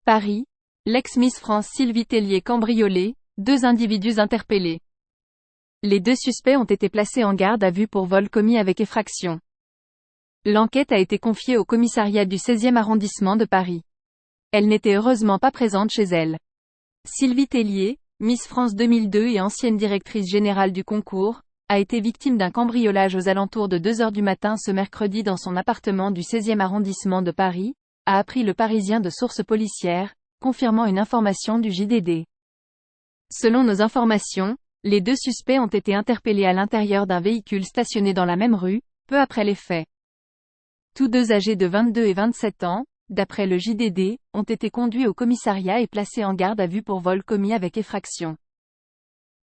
Paris, l'ex-Miss France Sylvie Tellier cambriolée, 2 individus interpellés. Les 2 suspects ont été placés en garde à vue pour vol commis avec effraction. L'enquête a été confiée au commissariat du 16e arrondissement de Paris. Elle n'était heureusement pas présente chez elle. Sylvie Tellier, Miss France 2002 et ancienne directrice générale du concours, a été victime d'un cambriolage aux alentours de 2 heures du matin ce mercredi dans son appartement du 16e arrondissement de Paris, a appris Le Parisien de sources policières, confirmant une information du JDD. Selon nos informations, les 2 suspects ont été interpellés à l'intérieur d'un véhicule stationné dans la même rue, peu après les faits. Tous 2 âgés de 22 et 27 ans, d'après le JDD, ont été conduits au commissariat et placés en garde à vue pour vol commis avec effraction.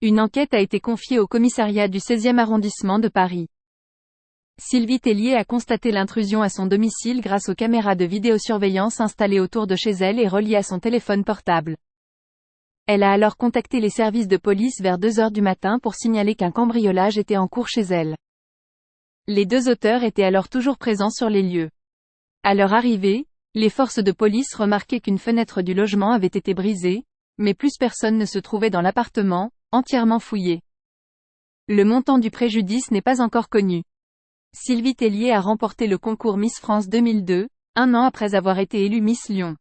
Une enquête a été confiée au commissariat du 16e arrondissement de Paris. Sylvie Tellier a constaté l'intrusion à son domicile grâce aux caméras de vidéosurveillance installées autour de chez elle et reliées à son téléphone portable. Elle a alors contacté les services de police vers 2 heures du matin pour signaler qu'un cambriolage était en cours chez elle. Les 2 auteurs étaient alors toujours présents sur les lieux. À leur arrivée, les forces de police remarquaient qu'une fenêtre du logement avait été brisée, mais plus personne ne se trouvait dans l'appartement, entièrement fouillé. Le montant du préjudice n'est pas encore connu. Sylvie Tellier a remporté le concours Miss France 2002, 1 an après avoir été élue Miss Lyon.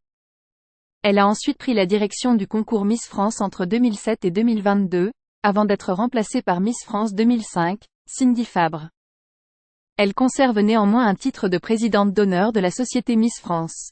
Elle a ensuite pris la direction du concours Miss France entre 2007 et 2022, avant d'être remplacée par Miss France 2005, Cindy Fabre. Elle conserve néanmoins un titre de présidente d'honneur de la société Miss France.